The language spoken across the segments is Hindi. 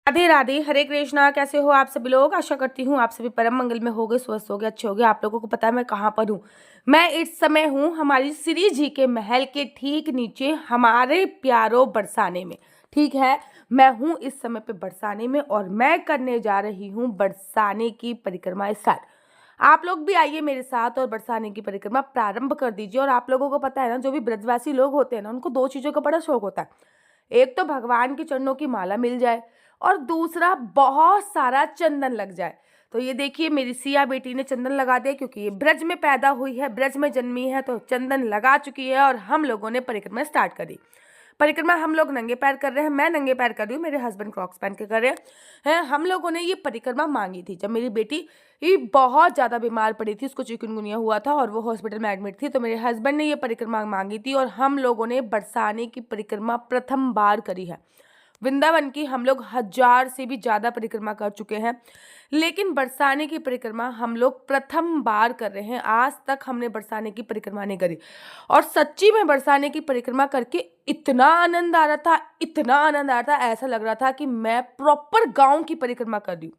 राधे राधे, हरे कृष्णा। कैसे हो आप सभी लोग? आशा करती हूँ आप सभी परम मंगल में होगे, स्वस्थ होगे, अच्छे होगे। आप लोगों को पता है मैं कहाँ पर हूँ। मैं इस समय हूँ हमारी श्री जी के महल के ठीक नीचे, हमारे प्यारो बरसाने में। ठीक है, मैं हूँ इस समय पे बरसाने में और मैं करने जा रही हूँ बरसाने की परिक्रमा स्टार्ट। आप लोग भी आइए मेरे साथ और बरसाने की परिक्रमा प्रारंभ कर दीजिए। और आप लोगों को पता है ना, जो भी ब्रजवासी लोग होते हैं ना, उनको दो चीज़ों का बड़ा शौक होता है। एक तो भगवान के चरणों की माला मिल जाए और दूसरा बहुत सारा चंदन लग जाए। तो ये देखिए, मेरी सिया बेटी ने चंदन लगा दिया, क्योंकि ये ब्रज में पैदा हुई है, ब्रज में जन्मी है, तो चंदन लगा चुकी है। और हम लोगों ने परिक्रमा स्टार्ट करी। परिक्रमा हम लोग नंगे पैर कर रहे हैं, मैं नंगे पैर कर रही हूँ, मेरे हस्बैंड क्रॉक्स पहन के कर रहे हैं। हम लोगों ने ये परिक्रमा मांगी थी जब मेरी बेटी ये बहुत ज़्यादा बीमार पड़ी थी, उसको चिकनगुनिया हुआ था और वो हॉस्पिटल में एडमिट थी। तो मेरे हस्बैंड ने ये परिक्रमा मांगी थी और हम लोगों ने बरसाने की परिक्रमा प्रथम बार करी है। वृंदावन की हम लोग 1000 से भी ज़्यादा परिक्रमा कर चुके हैं, लेकिन बरसाने की परिक्रमा हम लोग प्रथम बार कर रहे हैं। आज तक हमने बरसाने की परिक्रमा नहीं करी और सच्ची में बरसाने की परिक्रमा करके इतना आनंद आ रहा था, इतना आनंद आ रहा था, ऐसा लग रहा था कि मैं प्रॉपर गांव की परिक्रमा कर रही हूँ।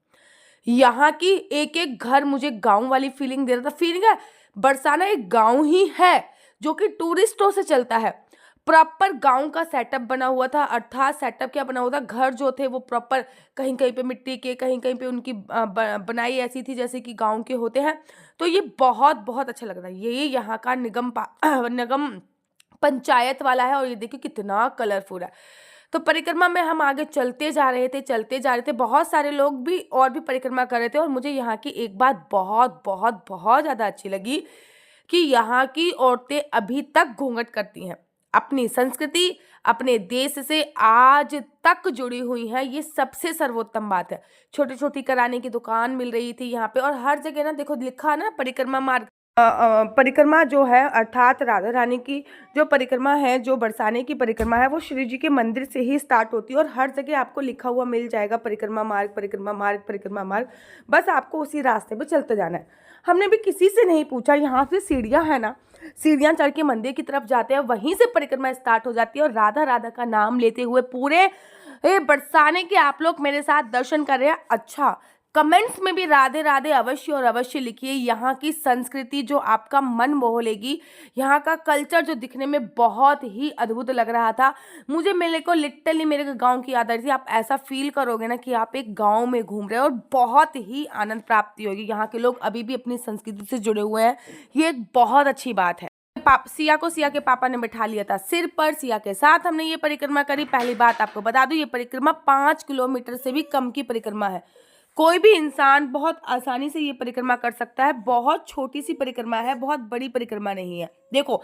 यहाँ की एक एक घर मुझे गांव वाली फीलिंग दे रहा था। फीलिंग है, बरसाना एक गांव ही है जो कि टूरिस्टों से चलता है। प्रॉपर गांव का सेटअप बना हुआ था, अर्थात सेटअप क्या बना हुआ था, घर जो थे वो प्रॉपर कहीं कहीं पे मिट्टी के, कहीं कहीं पे उनकी बनाई ऐसी थी जैसे कि गांव के होते हैं। तो ये बहुत बहुत अच्छा लग रहा है। ये यहाँ का निगम पंचायत वाला है और ये देखिए कितना कलरफुल है। तो परिक्रमा में हम आगे चलते जा रहे थे। बहुत सारे लोग भी और भी परिक्रमा कर रहे थे और मुझे यहाँ की एक बात बहुत बहुत बहुत ज़्यादा अच्छी लगी कि यहाँ की औरतें अभी तक घूंघट करती हैं, अपनी संस्कृति, अपने देश से आज तक जुड़ी हुई है। ये सबसे सर्वोत्तम बात है। छोटी छोटी कराने की दुकान मिल रही थी यहाँ पे और हर जगह ना देखो लिखा है ना, परिक्रमा मार्ग। परिक्रमा जो है अर्थात राधा रानी की जो परिक्रमा है, जो बरसाने की परिक्रमा है, वो श्री जी के मंदिर से ही स्टार्ट होती है और हर जगह आपको लिखा हुआ मिल जाएगा, परिक्रमा मार्ग, परिक्रमा मार्ग, परिक्रमा मार्ग। बस आपको उसी रास्ते पे चलते जाना है। हमने भी किसी से नहीं पूछा, यहाँ से सीढ़ियाँ है ना, सीढ़ियाँ चढ़ के मंदिर की तरफ जाते हैं, वहीं से परिक्रमा स्टार्ट हो जाती है और राधा राधा का नाम लेते हुए पूरे बरसाने के आप लोग मेरे साथ दर्शन कर रहे हैं। अच्छा, कमेंट्स में भी राधे राधे अवश्य और अवश्य लिखिए। यहाँ की संस्कृति जो आपका मन मोह लेगी, यहाँ का कल्चर जो दिखने में बहुत ही अद्भुत लग रहा था। मुझे मेरे को लिटरली मेरे गांव की याद आ रही थी। आप ऐसा फील करोगे ना कि आप एक गांव में घूम रहे हो और बहुत ही आनंद प्राप्ति होगी। यहाँ के लोग अभी भी अपनी संस्कृति से जुड़े हुए हैं, ये एक बहुत अच्छी बात है। सिया को सिया के पापा ने बिठा लिया था सिर पर, सिया के साथ हमने ये परिक्रमा करी। पहली बात आपको बता दूं, ये परिक्रमा 5 किलोमीटर से भी कम की परिक्रमा है। कोई भी इंसान बहुत आसानी से ये परिक्रमा कर सकता है। बहुत छोटी सी परिक्रमा है, बहुत बड़ी परिक्रमा नहीं है। देखो,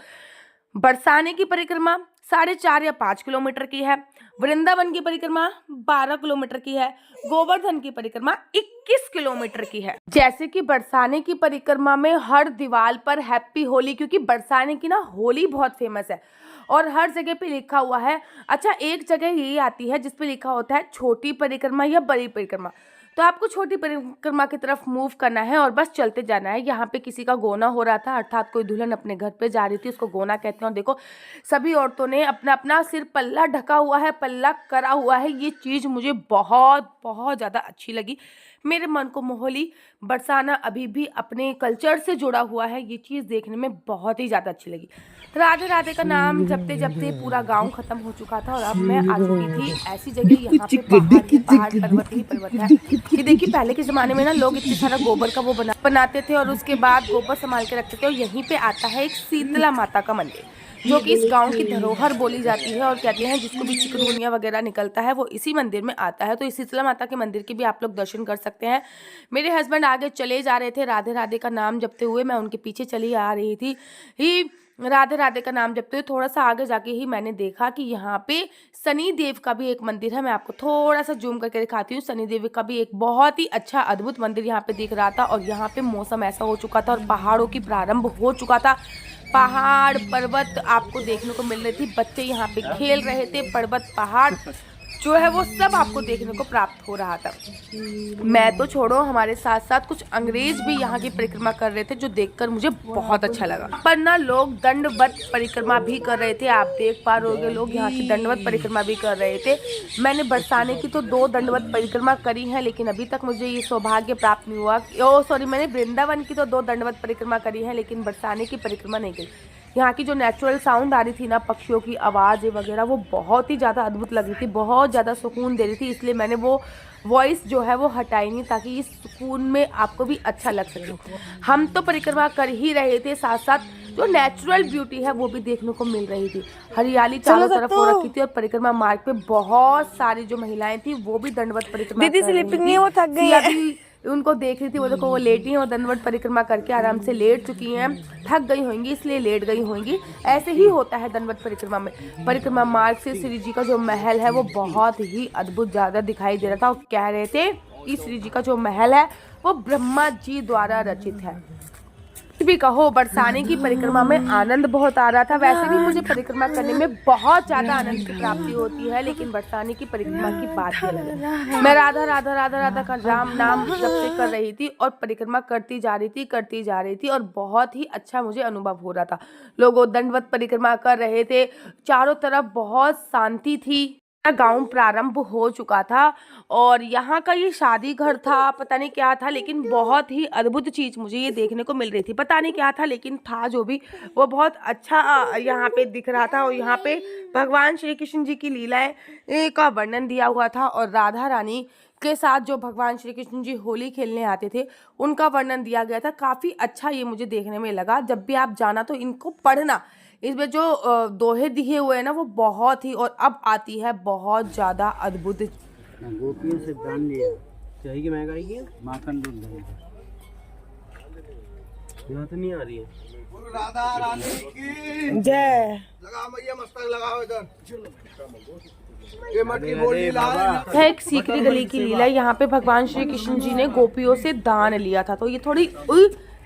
बरसाने की परिक्रमा 4.5 या 5 किलोमीटर की है, वृंदावन की परिक्रमा 12 किलोमीटर की है, गोवर्धन की परिक्रमा 21 किलोमीटर की है। जैसे कि बरसाने की परिक्रमा में हर दीवार पर हैप्पी होली, क्योंकि बरसाने की ना होली बहुत फेमस है और हर जगह पे लिखा हुआ है। अच्छा, एक जगह ये आती है जिसपे लिखा होता है छोटी परिक्रमा या बड़ी परिक्रमा, तो आपको छोटी परिक्रमा की तरफ मूव करना है और बस चलते जाना है। यहाँ पे किसी का गोना हो रहा था, अर्थात कोई दुल्हन अपने घर पे जा रही थी, उसको गोना कहते हैं। और देखो, सभी औरतों ने अपना अपना सिर पल्ला ढका हुआ है, पल्ला करा हुआ है। ये चीज़ मुझे बहुत बहुत ज़्यादा अच्छी लगी, मेरे मन को मोह ली। बरसाना अभी भी अपने कल्चर से जुड़ा हुआ है, ये चीज़ देखने में बहुत ही ज़्यादा अच्छी लगी। राधे राधे का नाम जपते जपते पूरा गांव खत्म हो चुका था और अब मैं आ चुकी थी ऐसी जगह, यहाँ पे पहाड़ पर्वत ही पर्वत है। ये देखिए, पहले के ज़माने में ना लोग इतनी सारा गोबर का वो बनाते थे और उसके बाद गोबर संभाल के रखते थे। और यहीं पे आता है एक शीतला माता का मंदिर, जो कि इस गांव की धरोहर बोली जाती है और कहते हैं जिसको भी चिकनगुनिया वगैरह निकलता है वो इसी मंदिर में आता है। तो इस शीतला माता के मंदिर के भी आप लोग दर्शन कर सकते हैं। मेरे हस्बैंड आगे चले जा रहे थे राधे राधे का नाम जपते हुए, मैं उनके पीछे चली आ रही थी। ही राधे राधे का नाम जपते हुए थोड़ा सा आगे जाके ही मैंने देखा कि यहाँ पे शनि देव का भी एक मंदिर है। मैं आपको थोड़ा सा जूम करके दिखाती हूँ। शनि देव का भी एक बहुत ही अच्छा अद्भुत मंदिर यहाँ पे दिख रहा था और यहाँ पे मौसम ऐसा हो चुका था और पहाड़ों की प्रारंभ हो चुका था। पहाड़ पर्वत आपको देखने को मिल रही थी, बच्चे यहाँ पे खेल रहे थे, पर्वत पहाड़ जो है वो सब आपको देखने को प्राप्त हो रहा था। मैं तो छोड़ो, हमारे साथ साथ कुछ अंग्रेज भी यहाँ की परिक्रमा कर रहे थे, जो देखकर मुझे बहुत अच्छा लगा। पर ना लोग दंडवत परिक्रमा भी कर रहे थे, आप देख पा रहे होगे, लोग यहाँ की दंडवत परिक्रमा भी कर रहे थे। मैंने बरसाने की तो 2 दंडवत परिक्रमा करी है, लेकिन अभी तक मुझे ये सौभाग्य प्राप्त नहीं हुआ। मैंने वृंदावन की तो 2 दंडवत परिक्रमा करी है, लेकिन बरसाने की परिक्रमा नहीं करी। यहाँ की जो नेचुरल साउंड आ रही थी ना, पक्षियों की आवाज़ें वगैरह, वो बहुत ही ज़्यादा अद्भुत लग रही थी, बहुत ज़्यादा सुकून दे रही थी। इसलिए मैंने वो वॉइस जो है वो हटाई नहीं, ताकि इस सुकून में आपको भी अच्छा लग सके। हम तो परिक्रमा कर ही रहे थे, साथ साथ जो नेचुरल ब्यूटी है वो भी देखने को मिल रही थी। हरियाली चारों तरफ हो रखी थी और परिक्रमा मार्ग पे बहुत सारी जो महिलाएं थी वो भी दंडवत परिक्रमा दीदी स्लीपिंग नहीं, वो थक गई है। उनको देख रही थी, वो देखो वो लेटी हैं, वो दंडवत परिक्रमा करके आराम से लेट चुकी हैं, थक गई होंगी इसलिए लेट गई होंगी। ऐसे ही होता है दंडवत परिक्रमा में। परिक्रमा मार्ग से श्री जी का जो महल है वो बहुत ही अद्भुत ज़्यादा दिखाई दे रहा था, और कह रहे थे कि श्री जी का जो महल है वो ब्रह्मा जी द्वारा रचित है। भी कहो, बरसाने की परिक्रमा में आनंद बहुत आ रहा था। वैसे भी मुझे परिक्रमा करने में बहुत ज्यादा आनंद की प्राप्ति होती है, लेकिन बरसाने की परिक्रमा की बात ही अलग है। मैं राधा राधा राधा राधा का राम नाम जब से कर रही थी और परिक्रमा करती जा रही थी और बहुत ही अच्छा मुझे अनुभव हो रहा था। लोग दंडवत परिक्रमा कर रहे थे, चारों तरफ बहुत शांति थी। गांव प्रारंभ हो चुका था और यहाँ का ये शादी घर था, पता नहीं क्या था, लेकिन बहुत ही अद्भुत चीज़ मुझे ये देखने को मिल रही थी। पता नहीं क्या था, लेकिन था जो भी, वो बहुत अच्छा यहाँ पे दिख रहा था। और यहाँ पे भगवान श्री कृष्ण जी की लीलाएं का वर्णन दिया हुआ था, और राधा रानी के साथ जो भगवान श्री कृष्ण जी होली खेलने आते थे उनका वर्णन दिया गया था। काफ़ी अच्छा ये मुझे देखने में लगा। जब भी आप जाना तो इनको पढ़ना, इसमें जो दोहे दिए हुए हैं ना वो बहुत ही, और अब आती है बहुत ज़्यादा अद्भुत। गोपियों से दान लिया, चाय की महंगाई की माखन दूध दही, यहाँ तो नहीं आ रही है। राधा रानी की जय। लगा मैया, मस्तक लगाओ इधर। ये मटकी बोली ला है एक सीकरी गली की लीला। यहाँ पे भगवान श्री कृष्ण जी ने गोपियों से दान लिया था। तो ये थोड़ी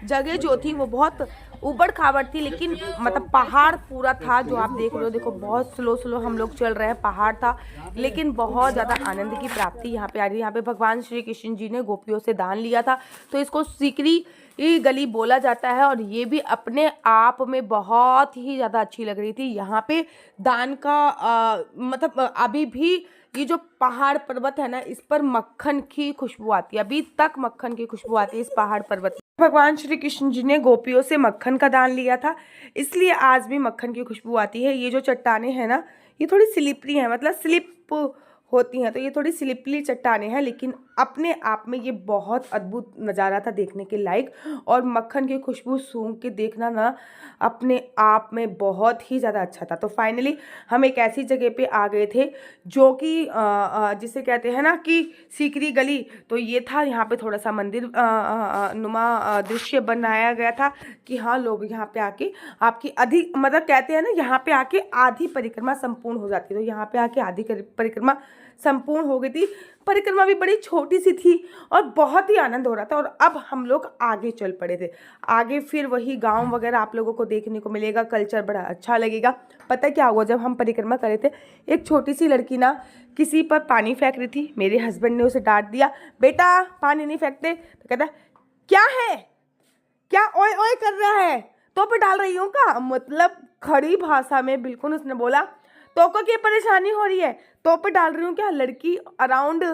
जगह जो थी वो बहुत उबड़ खाबड़ थी, लेकिन मतलब पहाड़ पूरा था जो आप देख रहे हो। देखो बहुत स्लो हम लोग चल रहे हैं, पहाड़ था, लेकिन बहुत ज़्यादा आनंद की प्राप्ति यहाँ पे आ रही है। यहाँ पे भगवान श्री कृष्ण जी ने गोपियों से दान लिया था, तो इसको सीकरी गली बोला जाता है। और ये भी अपने आप में बहुत ही ज़्यादा अच्छी लग रही थी। यहाँ पे दान का मतलब अभी भी ये जो पहाड़ पर्वत है ना, इस पर मक्खन की खुशबू आती है, अभी तक मक्खन की खुशबू आती है इस पहाड़ पर्वत में। भगवान श्री कृष्ण जी ने गोपियों से मक्खन का दान लिया था, इसलिए आज भी मक्खन की खुशबू आती है। ये जो चट्टानें हैं ना, ये थोड़ी स्लिपरी हैं, मतलब स्लिप होती हैं, तो ये थोड़ी स्लिपरी चट्टानें हैं, लेकिन अपने आप में ये बहुत अद्भुत नज़ारा था देखने के लायक। और मक्खन की खुशबू सूंघ के देखना ना अपने आप में बहुत ही ज़्यादा अच्छा था। तो फाइनली हम एक ऐसी जगह पे आ गए थे जो कि जिसे कहते हैं ना कि सीकरी गली। तो ये था, यहाँ पे थोड़ा सा मंदिर नुमा दृश्य बनाया गया था कि हाँ, लोग यहाँ पे आके आपकी आधी, मतलब कहते हैं ना, यहाँ पे आके आधी परिक्रमा संपूर्ण हो जाती है। तो यहाँ पे आके आधी परिक्रमा संपूर्ण हो गई थी। परिक्रमा भी बड़ी छोटी सी थी और बहुत ही आनंद हो रहा था। और अब हम लोग आगे चल पड़े थे। आगे फिर वही गांव वगैरह आप लोगों को देखने को मिलेगा, कल्चर बड़ा अच्छा लगेगा। पता क्या हुआ, जब हम परिक्रमा कर रहे थे, एक छोटी सी लड़की ना किसी पर पानी फेंक रही थी। मेरे हस्बैंड ने उसे डांट दिया, बेटा पानी नहीं फेंकते। तो कहता क्या है, क्या ओए ओए कर रहा है, तो पे डाल रही हूँ का, मतलब खड़ी भाषा में बिल्कुल उसने बोला, तो को क्या परेशानी हो रही है, तो पे डाल रही हूँ क्या। लड़की अराउंड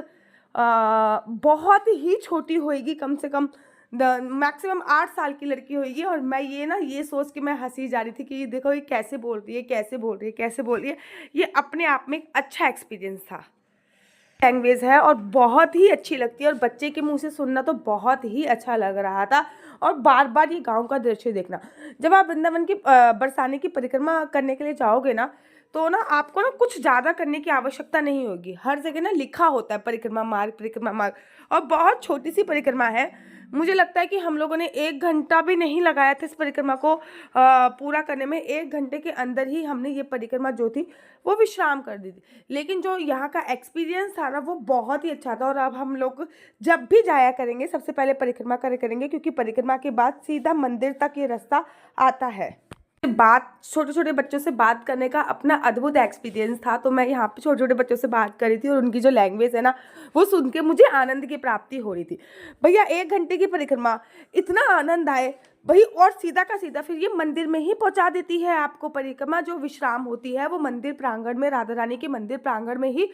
बहुत ही छोटी होएगी, कम से कम मैक्सिमम 8 साल की लड़की होगी। और मैं ये सोच के मैं हंसी जा रही थी कि देखो ये कैसे बोल रही है, कैसे बोल रही है। ये अपने आप में एक अच्छा एक्सपीरियंस था। लैंग्वेज है और बहुत ही अच्छी लगती है, और बच्चे के मुंह से सुनना तो बहुत ही अच्छा लग रहा था। और बार बार ये गांव का दृश्य देखना, जब आप वृंदावन की बरसाने की परिक्रमा करने के लिए जाओगे ना, तो ना आपको ना कुछ ज़्यादा करने की आवश्यकता नहीं होगी। हर जगह ना लिखा होता है परिक्रमा मार्ग, और बहुत छोटी सी परिक्रमा है। मुझे लगता है कि हम लोगों ने 1 घंटा भी नहीं लगाया था इस परिक्रमा को पूरा करने में। 1 घंटे के अंदर ही हमने ये परिक्रमा जो थी वो विश्राम कर दी थी। लेकिन जो यहाँ का एक्सपीरियंस था ना, वो बहुत ही अच्छा था। और अब हम लोग जब भी जाया करेंगे, सबसे पहले परिक्रमा करेंगे, क्योंकि परिक्रमा के बाद सीधा मंदिर तक ये रास्ता आता है। बात छोटे छोटे बच्चों से बात करने का अपना अद्भुत एक्सपीरियंस था। तो मैं यहाँ पे छोटे छोटे बच्चों से बात कर रही थी और उनकी जो लैंग्वेज है ना, वो सुन के मुझे आनंद की प्राप्ति हो रही थी। भैया 1 घंटे की परिक्रमा, इतना आनंद आए भाई। और सीधा का सीधा फिर ये मंदिर में ही पहुंचा देती है आपको। परिक्रमा जो विश्राम होती है वो मंदिर प्रांगण में, राधा रानी के मंदिर प्रांगण में ही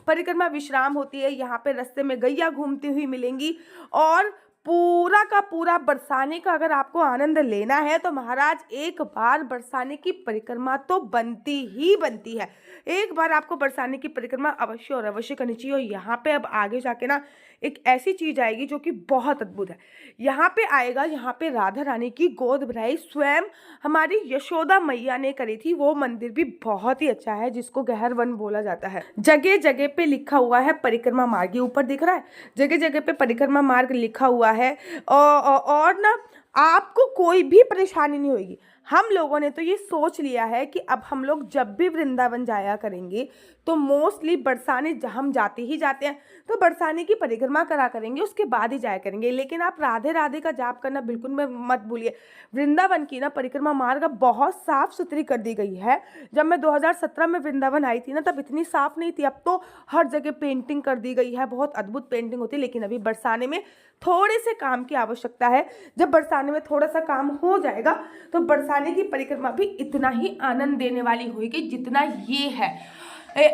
परिक्रमा विश्राम होती है। यहाँ पे रास्ते में गैया घूमती हुई मिलेंगी और पूरा का पूरा बरसाने का अगर आपको आनंद लेना है तो महाराज एक बार बरसाने की परिक्रमा तो बनती ही बनती है। एक बार आपको बरसाने की परिक्रमा अवश्य और अवश्य करनी चाहिए। और यहाँ पे अब आगे जाके ना एक ऐसी चीज आएगी जो कि बहुत अद्भुत है। यहाँ पे आएगा, यहाँ पे राधा रानी की गोद भराई स्वयं हमारी यशोदा मैया ने करी थी। वो मंदिर भी बहुत ही अच्छा है जिसको गहर वन बोला जाता है। जगह जगह पे लिखा हुआ है परिक्रमा मार्ग, ये ऊपर दिख रहा है, जगह जगह पे परिक्रमा मार्ग लिखा हुआ है। और ना आपको कोई भी परेशानी नहीं होगी। हम लोगों ने तो ये सोच लिया है कि अब हम लोग जब भी वृंदावन जाया करेंगे तो मोस्टली बरसाने हम जाते ही जाते हैं, तो बरसाने की परिक्रमा करा करेंगे, उसके बाद ही जाया करेंगे। लेकिन आप राधे राधे का जाप करना बिल्कुल मत भूलिए। वृंदावन की ना परिक्रमा मार्ग बहुत साफ सुथरी कर दी गई है। जब मैं 2017 में वृंदावन आई थी ना, तब इतनी साफ नहीं थी। अब तो हर जगह पेंटिंग कर दी गई है, बहुत अद्भुत पेंटिंग होती है। लेकिन अभी बरसाने में थोड़े से काम की आवश्यकता है। जब बरसाने में थोड़ा सा काम हो जाएगा तो बरसाने की परिक्रमा भी इतना ही आनंद देने वाली होगी जितना ये है।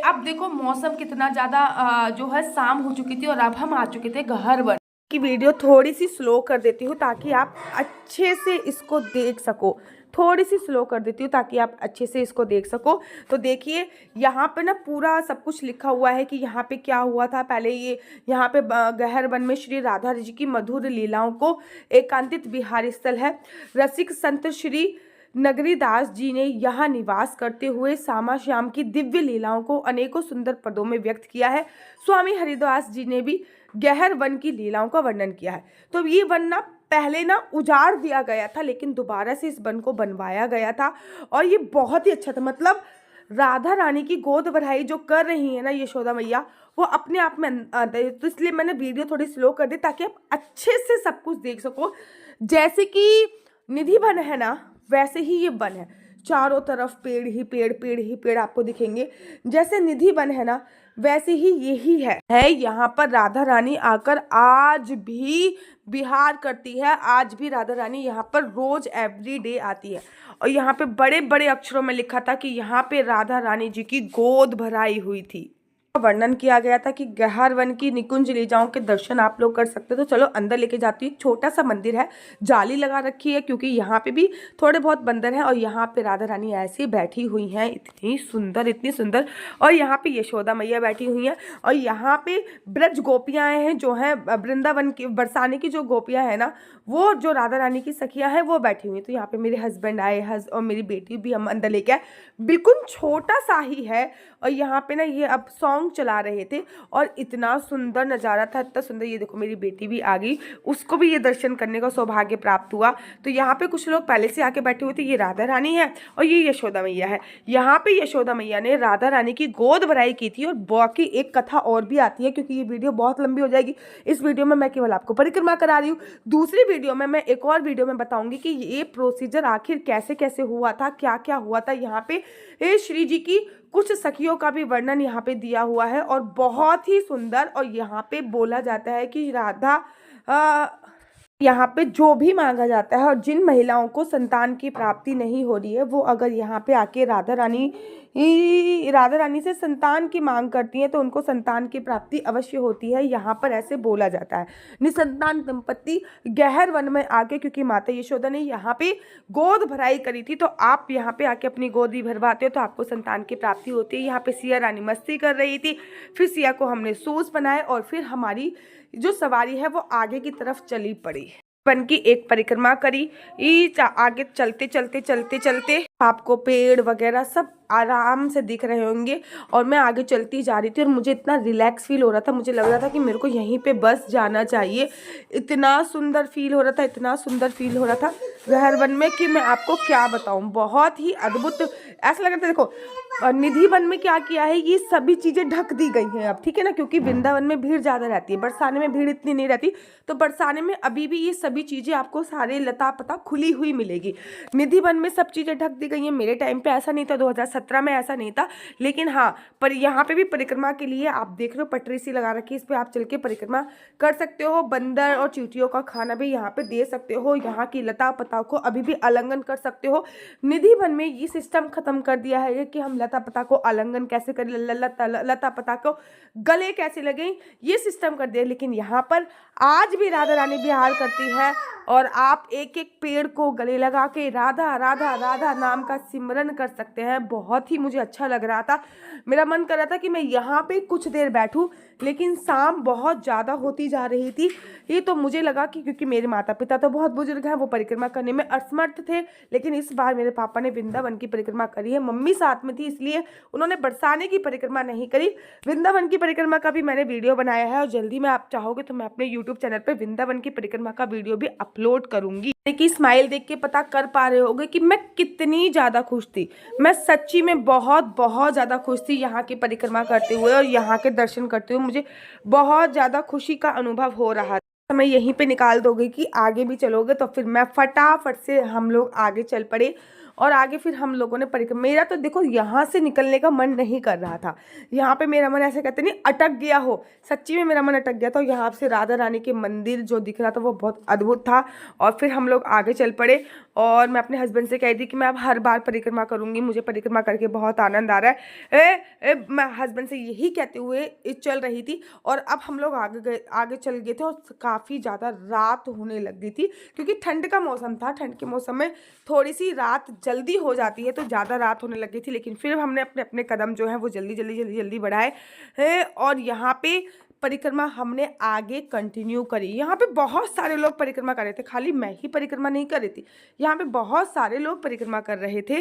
अब देखो मौसम कितना ज़्यादा जो है शाम हो चुकी थी और अब हम आ चुके थे गहर वन की। वीडियो थोड़ी सी स्लो कर देती हूँ ताकि आप अच्छे से इसको देख सको। थोड़ी सी स्लो कर देती हूँ ताकि आप अच्छे से इसको देख सको। तो देखिए यहाँ पे ना पूरा सब कुछ लिखा हुआ है कि यहाँ पे क्या हुआ था पहले। ये यहाँ पे गहर वन में श्री राधा जी की मधुर लीलाओं को एकांतित विहार स्थल है। रसिक संत श्री नगरी दास जी ने यहाँ निवास करते हुए श्यामा श्याम की दिव्य लीलाओं को अनेकों सुंदर पदों में व्यक्त किया है। स्वामी हरिदास जी ने भी गहर वन की लीलाओं का वर्णन किया है। तो ये वन ना पहले ना उजाड़ दिया गया था, लेकिन दोबारा से इस वन को बनवाया गया था और ये बहुत ही अच्छा था। मतलब राधा रानी की गोद भराई जो कर रही है ना यशोदा मैया, वो अपने आप में तो इसलिए मैंने वीडियो थोड़ी स्लो कर दी ताकि आप अच्छे से सब कुछ देख सको। जैसे कि निधि वन है ना, वैसे ही ये वन है। चारों तरफ पेड़ ही पेड़, पेड़ ही पेड़ आपको दिखेंगे। जैसे निधि वन है ना, वैसे ही यही है। यहाँ पर राधा रानी आकर आज भी विहार करती है। आज भी राधा रानी यहाँ पर रोज एवरी डे आती है। और यहाँ पे बड़े बड़े अक्षरों में लिखा था कि यहाँ पे राधा रानी जी की गोद भराई हुई थी। वर्णन किया गया था कि गहर वन की निकुंज लीलाओं के दर्शन आप लोग कर सकते हो। तो चलो अंदर लेके जाती हूँ। छोटा सा मंदिर है, जाली लगा रखी है क्योंकि यहाँ पे भी थोड़े बहुत बंदर हैं। और यहाँ पे राधा रानी ऐसे बैठी हुई हैं, इतनी सुंदर, इतनी सुंदर। और यहाँ पे यशोदा मैया बैठी हुई हैं। और यहाँ पे ब्रज गोपियाँ हैं जो हैं वृंदावन की, बरसाने की जो गोपियाँ हैं ना, वो जो राधा रानी की सखियाँ हैं वो बैठी हुई हैं। तो यहाँ पे मेरे हस्बैंड आए और मेरी बेटी भी हम अंदर लेके आए। बिल्कुल छोटा सा ही है। और यहाँ पे ना ये अब सॉन्ग चला रहे थे और इतना सुंदर नज़ारा था, इतना सुंदर। ये देखो मेरी बेटी भी आ गई, उसको भी ये दर्शन करने का सौभाग्य प्राप्त हुआ। तो यहाँ पे कुछ लोग पहले से आके बैठे हुए थे। ये राधा रानी है और ये यशोदा मैया है। यहाँ पे यशोदा मैया ने राधा रानी की गोद भराई की थी। और बाकी एक कथा और भी आती है क्योंकि ये वीडियो बहुत लंबी हो जाएगी। इस वीडियो में मैं केवल आपको परिक्रमा करा रही हूँ। दूसरी वीडियो में मैं एक और वीडियो में बताऊंगी कि ये प्रोसीजर आखिर कैसे कैसे हुआ था, क्या क्या हुआ था। यहाँ पे श्री जी की कुछ सखियों का भी वर्णन यहाँ पे दिया हुआ है और बहुत ही सुंदर। और यहाँ पे बोला जाता है कि राधा यहाँ पे जो भी मांगा जाता है और जिन महिलाओं को संतान की प्राप्ति नहीं हो रही है, वो अगर यहाँ पे आके राधा रानी से संतान की मांग करती हैं तो उनको संतान की प्राप्ति अवश्य होती है। यहाँ पर ऐसे बोला जाता है। निसंतान दंपत्ति गहर वन में आके, क्योंकि माता यशोदा ने यहाँ पे गोद भराई करी थी, तो आप यहाँ पे आके अपनी गोदी भरवाते हो तो आपको संतान की प्राप्ति होती है। यहाँ पे सिया रानी मस्ती कर रही थी, फिर सिया को हमने सूस बनाए और फिर हमारी जो सवारी है वो आगे की तरफ चली पड़ी। वन की एक परिक्रमा करी। आगे चलते चलते चलते चलते आपको पेड़ वगैरह सब आराम से दिख रहे होंगे और मैं आगे चलती जा रही थी और मुझे इतना रिलैक्स फील हो रहा था। मुझे लग रहा था कि मेरे को यहीं पे बस जाना चाहिए। इतना सुंदर फील हो रहा था, इतना सुंदर फील हो रहा था गहर वन में कि मैं आपको क्या बताऊं। बहुत ही अद्भुत ऐसा लग रहा था। देखो निधि वन में क्या किया है, ये सभी चीज़ें ढक दी गई हैं अब, ठीक है ना, क्योंकि वृंदावन में भीड़ ज़्यादा रहती है, बरसाने में भीड़ इतनी नहीं रहती। तो बरसाने में अभी भी ये सभी चीज़ें आपको सारे लता पता खुली हुई मिलेगी। निधि वन में सब चीज़ें ढक दी चलती गई हैं। मेरे टाइम पे ऐसा नहीं था, 2017 में ऐसा नहीं था। लेकिन हाँ, पर यहाँ पे भी परिक्रमा के लिए आप देख रहे हो पटरी सी लगा रखी है, इस पर आप चल के परिक्रमा कर सकते हो। बंदर और चींटियों का खाना भी यहाँ पे दे सकते हो। यहाँ की लता पता को अभी भी आलिंगन कर सकते हो। निधि वन में ये सिस्टम खत्म कर दिया है कि हम लता पता को आलिंगन कैसे करें, लता पता को गले कैसे लगे, ये सिस्टम कर दिया। लेकिन यहाँ पर आज भी राधा रानी विहार करती है और आप एक एक पेड़ को गले लगा के राधा राधा राधा नाम का सिमरन कर सकते हैं। बहुत ही मुझे अच्छा लग रहा था, मेरा मन कर रहा था कि मैं यहाँ पे कुछ देर बैठूं, लेकिन शाम बहुत ज़्यादा होती जा रही थी। ये तो मुझे लगा कि क्योंकि मेरे माता पिता तो बहुत बुजुर्ग हैं, वो परिक्रमा करने में असमर्थ थे, लेकिन इस बार मेरे पापा ने वृंदावन की परिक्रमा करी है। मम्मी साथ में थी इसलिए उन्होंने बरसाने की परिक्रमा नहीं करी। वृंदावन की परिक्रमा का भी मैंने वीडियो बनाया है और जल्दी में आप चाहोगे तो मैं अपने यूट्यूब चैनल पर वृंदावन की परिक्रमा का वीडियो भी अपलोड करूंगी। की स्माइल देख के पता कर पा रहे होगे कि मैं कितनी ज़्यादा खुश थी। मैं सच्ची में बहुत ज़्यादा खुश थी यहाँ की परिक्रमा करते हुए और यहाँ के दर्शन करते हुए। मुझे बहुत ज़्यादा खुशी का अनुभव हो रहा था। मैं यहीं पे निकाल दोगे कि आगे भी चलोगे, तो फिर मैं फटाफट से हम लोग आगे चल पड़े और आगे फिर हम लोगों ने परिक्रमा। मेरा तो देखो यहाँ से निकलने का मन नहीं कर रहा था, यहाँ पे मेरा मन ऐसे कहते नहीं अटक गया हो, सच्ची में मेरा मन अटक गया था। यहाँ से राधा रानी के मंदिर जो दिख रहा था वो बहुत अद्भुत था। और फिर हम लोग आगे चल पड़े और मैं अपने हस्बैंड से कह दी कि मैं अब हर बार परिक्रमा करूँगी, मुझे परिक्रमा करके बहुत आनंद आ रहा है। मैं हस्बैंड से यही कहते हुए चल रही थी और अब हम लोग आगे चल गए थे और काफ़ी ज़्यादा रात होने लग गई थी क्योंकि ठंड का मौसम था। ठंड के मौसम में थोड़ी सी रात जल्दी हो जाती है, तो ज़्यादा रात होने लग गई थी। लेकिन फिर हमने अपने कदम जो हैं वो जल्दी बढ़ाए हैं और यहाँ पे परिक्रमा हमने आगे कंटिन्यू करी। यहाँ पे बहुत सारे लोग परिक्रमा कर रहे थे, खाली मैं ही परिक्रमा नहीं कर रही थी, यहाँ पे बहुत सारे लोग परिक्रमा कर रहे थे।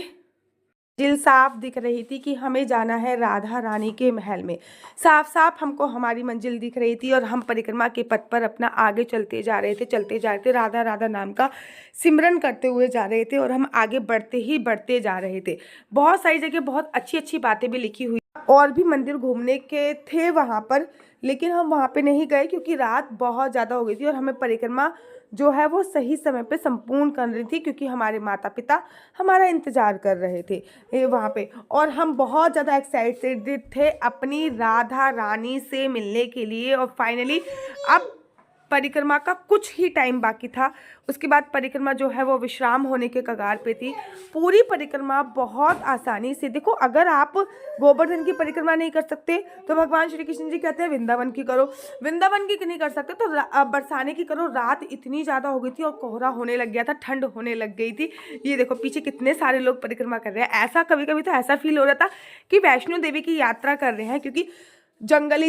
दिल साफ दिख रही थी कि हमें जाना है राधा रानी के महल में। साफ साफ हमको हमारी मंजिल दिख रही थी और हम परिक्रमा के पथ पर अपना आगे चलते जा रहे थे, राधा राधा नाम का सिमरन करते हुए जा रहे थे और हम आगे बढ़ते जा रहे थे। बहुत सारी जगह बहुत अच्छी बातें भी लिखी हुई और भी मंदिर घूमने के थे वहाँ पर, लेकिन हम वहाँ पे नहीं गए क्योंकि रात बहुत ज़्यादा हो गई थी और हमें परिक्रमा जो है वो सही समय पे संपूर्ण कर रही थी क्योंकि हमारे माता पिता हमारा इंतज़ार कर रहे थे वहाँ पे। और हम बहुत ज़्यादा एक्साइटेड थे अपनी राधा रानी से मिलने के लिए। और फाइनली अब परिक्रमा का कुछ ही टाइम बाकी था, उसके बाद परिक्रमा जो है वो विश्राम होने के कगार पे थी। पूरी परिक्रमा बहुत आसानी से, देखो अगर आप गोवर्धन की परिक्रमा नहीं कर सकते तो भगवान श्री कृष्ण जी कहते हैं वृंदावन की करो, वृंदावन की नहीं कर सकते तो बरसाने की करो। रात इतनी ज़्यादा हो गई थी और कोहरा होने लग गया था, ठंड होने लग गई थी। ये देखो पीछे कितने सारे लोग परिक्रमा कर रहे हैं। ऐसा कभी कभी तो ऐसा फील हो रहा था कि वैष्णो देवी की यात्रा कर रहे हैं, क्योंकि जंगल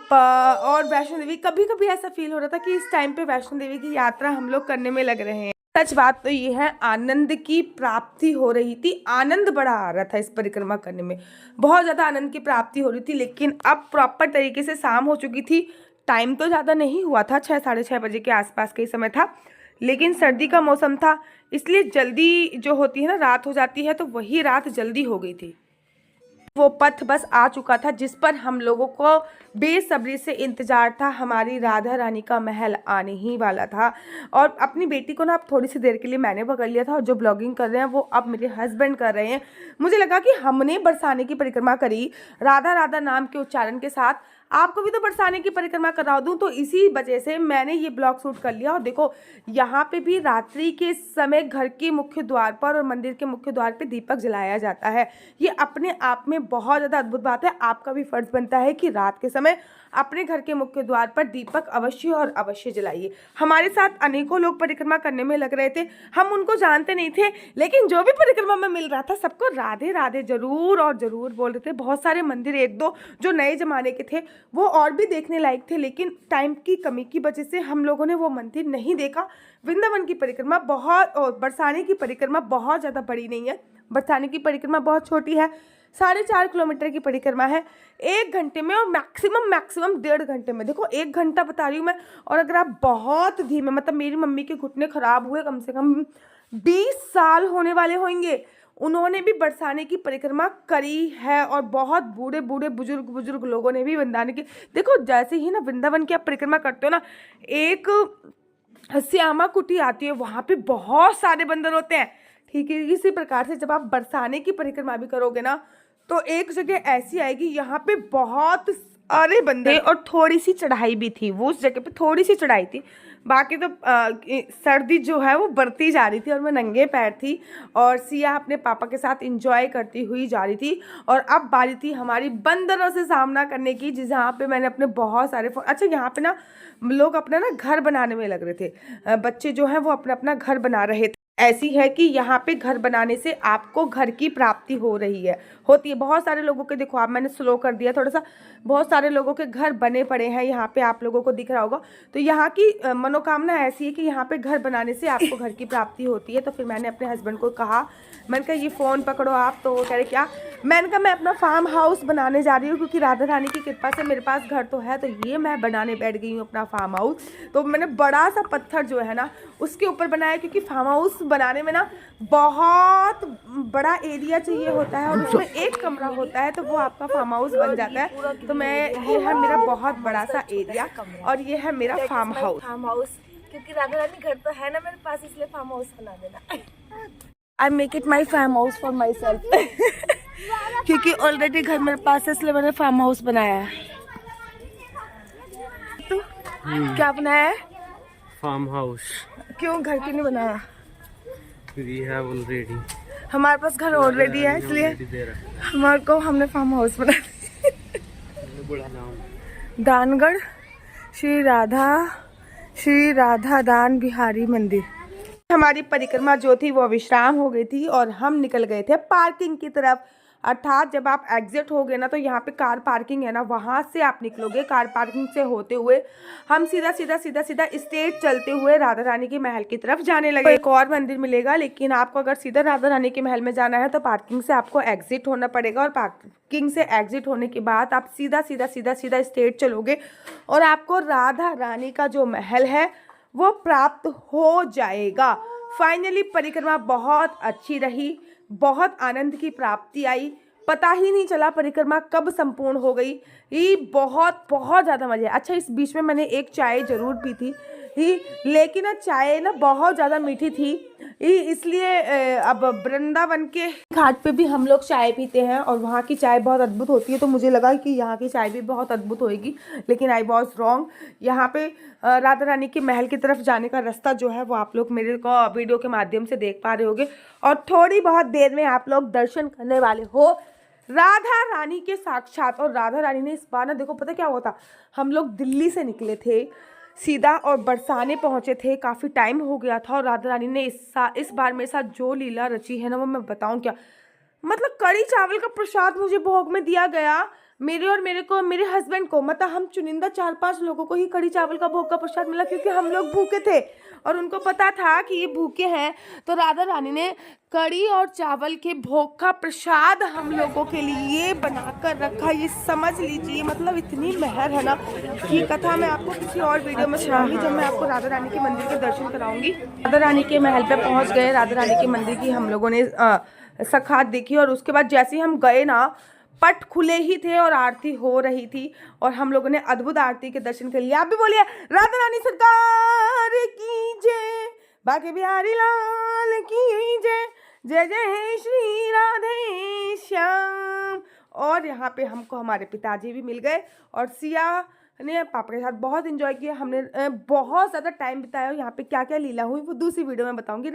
और वैष्णो देवी, कभी कभी ऐसा फील हो रहा था कि इस टाइम पे वैष्णो देवी की यात्रा हम लोग करने में लग रहे हैं। सच बात तो ये है, आनंद की प्राप्ति हो रही थी, आनंद बड़ा आ रहा था इस परिक्रमा करने में, बहुत ज़्यादा आनंद की प्राप्ति हो रही थी। लेकिन अब प्रॉपर तरीके से शाम हो चुकी थी, टाइम तो ज़्यादा नहीं हुआ था, 6 साढ़े 6 बजे के आसपास का ही समय था, लेकिन सर्दी का मौसम था इसलिए जल्दी जो होती है ना रात हो जाती है, तो वही रात जल्दी हो गई थी। वो पथ बस आ चुका था जिस पर हम लोगों को बेसब्री से इंतज़ार था। हमारी राधा रानी का महल आने ही वाला था। और अपनी बेटी को ना अब थोड़ी सी देर के लिए मैंने पकड़ लिया था और जो ब्लॉगिंग कर रहे हैं वो अब मेरे हस्बैंड कर रहे हैं। मुझे लगा कि हमने बरसाने की परिक्रमा करी राधा राधा नाम के उच्चारण के साथ, आपको भी तो बरसाने की परिक्रमा करा दूं, तो इसी वजह से मैंने ये ब्लॉग शूट कर लिया। और देखो यहाँ पे भी रात्रि के समय घर के मुख्य द्वार पर और मंदिर के मुख्य द्वार पे दीपक जलाया जाता है। ये अपने आप में बहुत ज़्यादा अद्भुत बात है। आपका भी फर्ज बनता है कि रात के समय अपने घर के मुख्य द्वार पर दीपक अवश्य और अवश्य जलाइए। हमारे साथ अनेकों लोग परिक्रमा करने में लग रहे थे, हम उनको जानते नहीं थे, लेकिन जो भी परिक्रमा में मिल रहा था सबको राधे राधे जरूर और ज़रूर बोल रहे थे। बहुत सारे मंदिर एक दो जो नए ज़माने के थे वो और भी देखने लायक थे, लेकिन टाइम की कमी की वजह से हम लोगों ने वो मंदिर नहीं देखा। वृंदावन की परिक्रमा बहुत, और बरसाने की परिक्रमा बहुत ज़्यादा बड़ी नहीं है, बरसाने की परिक्रमा बहुत छोटी है, 4.5 किलोमीटर की परिक्रमा है, 1 घंटे में और मैक्सिमम 1.5 घंटे में। देखो 1 घंटा बता रही हूँ मैं, और अगर आप बहुत धीमे, मतलब मेरी मम्मी के घुटने खराब हुए कम से कम 20 साल होने वाले होंगे, उन्होंने भी बरसाने की परिक्रमा करी है। और बहुत बूढ़े बूढ़े बुजुर्ग लोगों ने भी वृंदावन की, देखो जैसे ही ना वृंदावन की आप परिक्रमा करते हो ना, एक श्यामा कुटी आती है, वहाँ पे बहुत सारे बंदर होते हैं, ठीक है, इसी प्रकार से जब आप बरसाने की परिक्रमा भी करोगे ना तो एक जगह ऐसी आएगी यहाँ पे बहुत सारे बंदे और थोड़ी सी चढ़ाई भी थी, वो उस जगह पे थोड़ी सी चढ़ाई थी, बाकी तो सर्दी जो है वो बढ़ती जा रही थी और मैं नंगे पैर थी और सिया अपने पापा के साथ एंजॉय करती हुई जा रही थी। और अब बारी थी हमारी बंदरों से सामना करने की, जहाँ पे मैंने अपने बहुत सारे अच्छा यहाँ पे ना लोग अपना ना घर बनाने में लग रहे थे, बच्चे जो हैं वो अपना अपना घर बना रहे थे। ऐसी है कि यहाँ पे घर बनाने से आपको घर की प्राप्ति हो रही है, होती है। बहुत सारे लोगों के, देखो आप, मैंने स्लो कर दिया थोड़ा सा, बहुत सारे लोगों के घर बने पड़े हैं यहाँ पे, आप लोगों को दिख रहा होगा। तो यहाँ की मनोकामना ऐसी है कि यहाँ पे घर बनाने से आपको घर की प्राप्ति होती है। तो फिर मैंने अपने हस्बैंड को कहा, मैंने कहा ये फ़ोन पकड़ो आप, तो वो कह रहे क्या, मैंने कहा मैं अपना फार्म हाउस बनाने जा रही हूँ क्योंकि राधा रानी की कृपा से मेरे पास घर तो है, तो ये मैं बनाने बैठ गई हूँ अपना फार्म हाउस। तो मैंने बड़ा सा पत्थर जो है ना उसके ऊपर बनाया, क्योंकि फार्म हाउस बनाने में ना बहुत बड़ा एरिया चाहिए होता है और उसमें एक कमरा होता है, तो वो आपका फार्म हाउस बन जाता है। तो मैं, ये है मेरा बहुत बड़ा सा एरिया और ये है मेरा फार्म हाउस, क्योंकि राधा रानी घर तो है ना मेरे पास, इसलिए फार्म हाउस बना देना। I make it my farm house for myself क्योंकि ऑलरेडी घर मेरे पास है, इसलिए मैंने फार्म हाउस बनाया है। तो क्या बनाया है? Farm house. क्यों घर क्यों नहीं बनाया? वी हैव ऑलरेडी, हमारे पास घर ऑलरेडी है, इसलिए हमारे को हमने फार्म हाउस बना दिया। दानगढ़ श्री राधा दान बिहारी मंदिर। हमारी परिक्रमा जो थी वो विश्राम हो गई थी और हम निकल गए थे पार्किंग की तरफ। अर्थात जब आप एग्जिट हो गए ना तो यहाँ पे कार पार्किंग है ना, वहाँ से आप निकलोगे। कार पार्किंग से होते हुए हम सीधा स्ट्रेट चलते हुए राधा रानी के महल की तरफ जाने लगे। एक और मंदिर मिलेगा, लेकिन आपको अगर सीधा राधा रानी के महल में जाना है तो पार्किंग से आपको एग्जिट होना पड़ेगा और पार्किंग से एग्जिट होने के बाद आप सीधा स्ट्रेट चलोगे और आपको राधा रानी का जो महल है वो प्राप्त हो जाएगा। फाइनली परिक्रमा बहुत अच्छी रही, बहुत आनंद की प्राप्ति आई, पता ही नहीं चला परिक्रमा कब संपूर्ण हो गई। ये बहुत ज़्यादा मज़े। अच्छा, इस बीच में मैंने एक चाय ज़रूर पी थी लेकिन ना चाय ना बहुत ज़्यादा मीठी थी, इसलिए अब वृंदावन के घाट पे भी हम लोग चाय पीते हैं और वहाँ की चाय बहुत अद्भुत होती है, तो मुझे लगा कि यहाँ की चाय भी बहुत अद्भुत होएगी, लेकिन आई वॉज रॉन्ग। यहाँ पे राधा रानी के महल की तरफ जाने का रास्ता जो है वो आप लोग मेरे को वीडियो के माध्यम से देख पा रहे होगे और थोड़ी बहुत देर में आप लोग दर्शन करने वाले हो राधा रानी के साक्षात। और राधा रानी ने इस बार ना, देखो पता क्या हुआ था, हम लोग दिल्ली से निकले थे सीधा और बरसाने पहुंचे थे, काफ़ी टाइम हो गया था और राधा रानी ने इस बार मेरे साथ जो लीला रची है ना वो मैं बताऊं क्या। मतलब कड़ी चावल का प्रसाद मुझे भोग में दिया गया, मेरे हस्बैंड को, मतलब हम चुनिंदा 4-5 लोगों को ही कड़ी चावल का भोग का प्रसाद मिला, क्योंकि हम लोग भूखे थे और उनको पता था कि ये भूखे हैं। तो राधा रानी ने कड़ी और चावल के भोग का प्रसाद हम लोगों के लिए बनाकर रखा, ये समझ लीजिए। मतलब इतनी मेहर है ना, ये कथा मैं आपको किसी और वीडियो में सुनाऊंगी जब मैं आपको राधा रानी के मंदिर के दर्शन कराऊंगी। राधा रानी के महल पे पहुंच गए, राधा रानी के मंदिर की हम लोगों ने सखात देखी और उसके बाद जैसे ही हम गए ना, पट खुले ही थे और आरती हो रही थी और हम लोगों ने अद्भुत आरती के दर्शन कर लिया। आप भी बोलिए राधा रानी सरकार की जय, बाके बिहारी लाल की जय, जय जय श्री राधे श्याम। और यहाँ पे हमको हमारे पिताजी भी मिल गए और सिया ने पापा के साथ बहुत एंजॉय किया। हमने बहुत ज़्यादा टाइम बिताया। यहाँ पे क्या क्या लीला हुई वो दूसरी वीडियो में बताऊंगी।